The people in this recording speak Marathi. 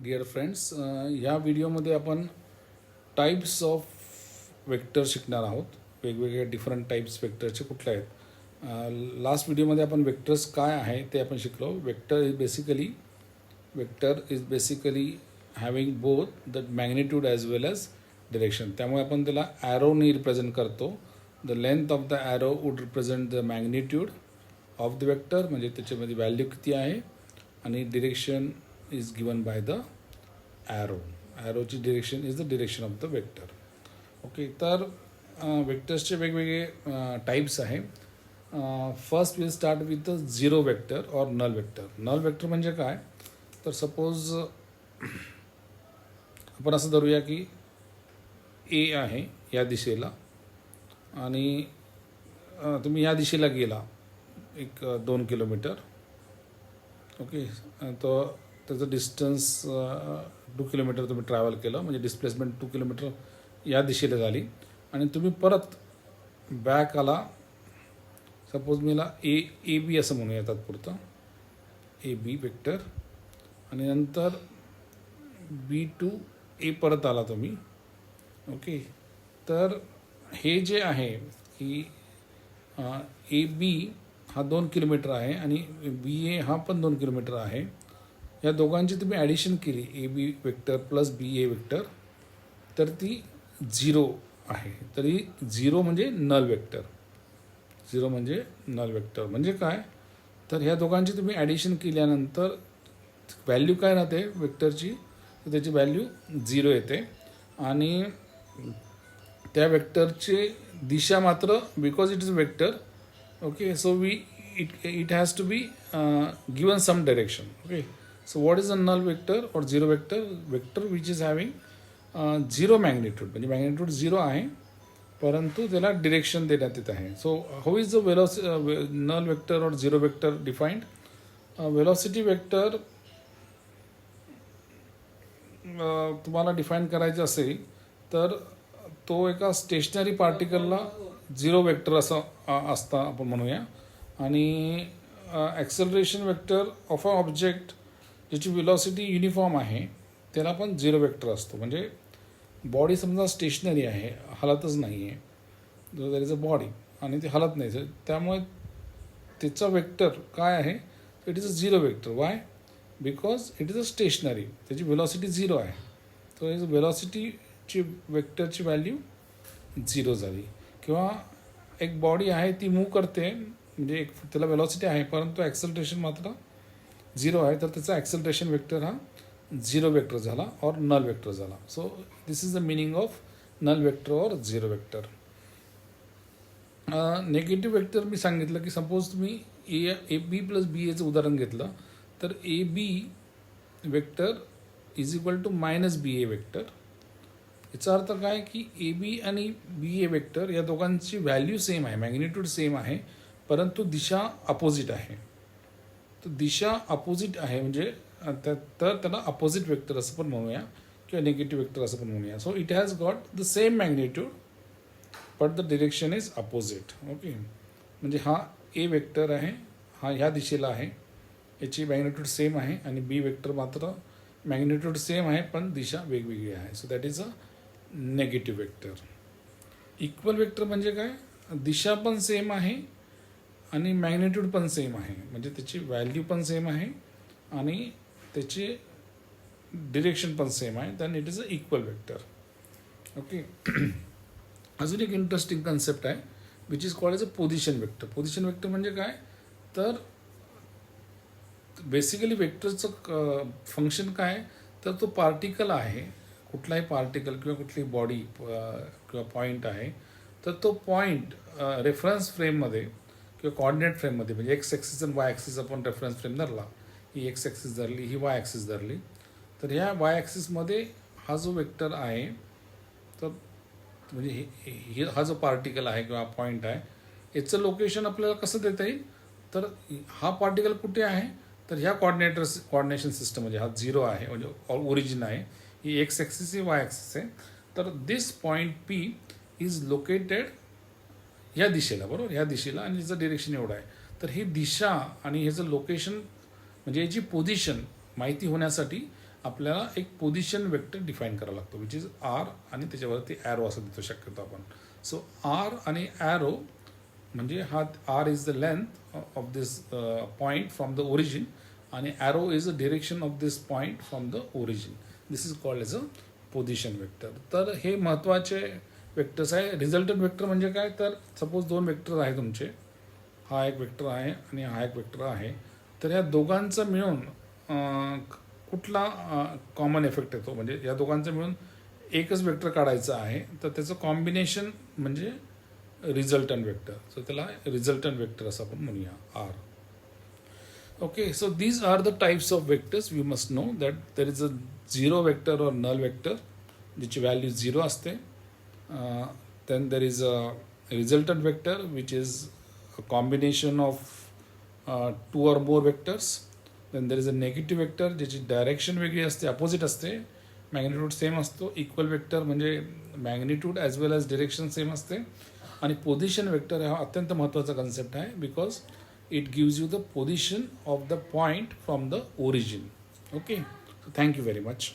डिअर फ्रेंड्स, या व्हिडिओमध्ये आपण टाईप्स ऑफ वेक्टर शिकणार आहोत. वेगवेगळे डिफरंट टाईप्स वेक्टरचे कुठले आहेत. लास्ट व्हिडिओमध्ये आपण वेक्टर्स काय आहे ते आपण शिकलो. Vector is basically having both the magnitude as well as direction. त्यामुळे आपण त्याला ॲरोनी रिप्रेझेंट करतो. The length of the arrow would represent the magnitude of the vector, म्हणजे त्याच्यामध्ये व्हॅल्यू किती आहे, आणि direction is given by the arrow. Arrowची direction is the direction of the vector. Okay, तर वेक्टर्सचे वेगवेगळे टाईप्स आहे. First will start with the zero vector or null vector. Null vector म्हणजे काय, तर सपोज आपण असं धरूया की ए आहे या दिशेला, आणि तुम्ही या दिशेला गेला एक 2 किलोमीटर. ओके, तो त्याचं डिस्टन्स 2 किलोमीटर तुम्ही ट्रॅव्हल केलं, म्हणजे डिस्प्लेसमेंट 2 किलोमीटर या दिशेला झाली, आणि तुम्ही परत बॅक आला. सपोज मीला ए बी असं म्हणूया तात्पुरतं, ए बी वेक्टर, आणि नंतर बी टू ए परत आला तुम्ही. ओके, तर हे जे आहे की ए बी हा 2 किलोमीटर आहे आणि बी ए हा पण 2 किलोमीटर आहे. या दोघांची तुम्ही ॲडिशन केली, A B vector plus B A vector, तर ती 0 आहे. तरी 0 म्हणजे नल वेक्टर. 0 म्हणजे नल वेक्टर म्हणजे काय, तर ह्या दोघांची तुम्ही ॲडिशन केल्यानंतर व्हॅल्यू काय राहते वेक्टरची, तर त्याची व्हॅल्यू 0 येते. आणि त्या वेक्टरची दिशा मात्र, because it is vector, okay, so it has to be given some direction. Okay, so what is a null vector or zero vector? Vector which is having zero magnitude, म्हणजे मॅग्निट्यूड 0 आहे परंतु त्याला डिरेक्शन देण्यात येत आहे. So how is the null vector और zero vector defined? Velocity vector तुम्हाला डिफाईन करायचं असेल तर तो एका स्टेशनरी पार्टिकलला झिरो वेक्टर असं असता आपण म्हणूया, आणि acceleration vector of a object ज्याची वेलॉसिटी युनिफॉर्म आहे त्याला पण झिरो वेक्टर असतो. म्हणजे बॉडी समजा स्टेशनरी आहे, हलतच नाही आहे, दॅर इज अ बॉडी आणि ती हलत नाही, त्यामुळे त्याचा वेक्टर काय आहे, it is a zero vector. Why? Because it is a stationary, त्याची वेलॉसिटी 0 आहे. तो इज वेलॉसिटीची वेक्टरची व्हॅल्यू 0 झाली. किंवा एक बॉडी आहे ती मूव्ह करते, म्हणजे एक त्याला वेलॉसिटी आहे परंतु ॲक्सेलरेशन मात्र 0 आहे, तर त्याचा ॲक्सेलरेशन वेक्टर हा 0 वेक्टर झाला और नल वेक्टर झाला. So this is the meaning of null vector और झिरो वेक्टर. नेगेटिव्ह वेक्टर मी सांगितलं की सपोज तुम्ही ए बी प्लस बी एचं उदाहरण घेतलं, तर A B vector is equal to minus B A vector. याचा अर्थ काय की ए बी आणि बी ए वेक्टर या दोघांची व्हॅल्यू सेम आहे, मॅग्निट्यूड सेम आहे, परंतु दिशा अपोजिट आहे. तर दिशा अपोजिट आहे म्हणजे तर त्याला अपोजिट वेक्टर असं पण म्हणूया किंवा निगेटिव्ह वेक्टर असं पण म्हणूया. So it has got the same magnitude but the direction is opposite. Okay, म्हणजे हा ए वेक्टर आहे, हा ह्या दिशेला आहे, याची मॅग्निट्यूड सेम आहे, आणि बी वेक्टर मात्र मॅग्निट्यूड सेम आहे पण दिशा वेगवेगळी आहे. So that is a negative vector. Equal vector म्हणजे काय, दिशा पण सेम आहे आणि मॅग्निट्यूड पण सेम आहे, म्हणजे त्याची व्हॅल्यू पण सेम आहे आणि त्याची डिरेक्शन पण सेम आहे, than it is a equal vector. Okay, अजून एक इंटरेस्टिंग कन्सेप्ट आहे which is called as a position vector. Position vector म्हणजे काय, तर बेसिकली वेक्टरचं फंक्शन काय, तर तो पार्टिकल आहे, कुठलाही पार्टिकल किंवा कुठली बॉडी किंवा पॉईंट आहे, तर तो पॉईंट रेफरन्स फ्रेममध्ये किंवा कॉर्डिनेट फ्रेममध्ये, म्हणजे एक्स ॲक्सिस आणि वाय ॲक्सिस आपण रेफरन्स फ्रेम धरला, ही एक्स ॲक्सिस धरली, ही वाय ॲक्सिस धरली, तर ह्या वाय ॲक्सिसमध्ये हा जो वेक्टर आहे, तर म्हणजे हे हा जो पार्टिकल आहे किंवा पॉईंट आहे, याचं लोकेशन आपल्याला कसं देता येईल, तर हा पार्टिकल कुठे आहे, तर ह्या कॉर्डिनेशन सिस्टम म्हणजे हा 0 आहे, म्हणजे ओरिजिन आहे, ही एक्स ॲक्सिस ही वाय ॲक्सिस आहे. तर दिस पॉईंट पी इज लोकेटेड ह्या दिशेला, बरोबर, ह्या दिशेला, आणि याचं डिरेक्शन एवढं आहे. तर ही दिशा आणि ह्याचं लोकेशन म्हणजे याची पोझिशन माहिती होण्यासाठी आपल्याला एक पोझिशन वेक्टर डिफाईन करावा लागतो विच इज आर आणि त्याच्यावरती ॲरो असं देतो शक्यतो आपण. सो आर आणि ॲरो म्हणजे हा R is the length of this point from the origin आणि arrow is the direction of this point from the origin. This is called as a position vector. तर हे महत्त्वाचे वेक्टर्स आहे. रिझल्टंट वेक्टर म्हणजे काय, तर सपोज दोन वेक्टर आहे तुमचे, हा एक वेक्टर आहे आणि हा एक वेक्टर आहे. तर ह्या दोघांचं मिळून कुठला कॉमन इफेक्ट येतो, म्हणजे या दोघांचं मिळून एकच वेक्टर काढायचं आहे तर त्याचं कॉम्बिनेशन म्हणजे रिझल्टंट वेक्टर. सो त्याला रिझल्टंट वेक्टर असं आपण म्हणूया R. Okay, so these are the types of vectors. We must know that there is a zero vector or null vector ज्याची व्हॅल्यू 0 असते. Then there is a resultant vector which is a combination of two or more vectors. Then there is a negative vector ज्याची डायरेक्शन वेगळी असते, अपोजिट असते, मॅग्निट्यूड सेम असतो. इक्वल वेक्टर म्हणजे magnitude as well as direction same असते. आणि पोझिशन वेक्टर हा अत्यंत महत्त्वाचा कन्सेप्ट आहे because it gives you the position of the point from the origin. Okay, thank you very much.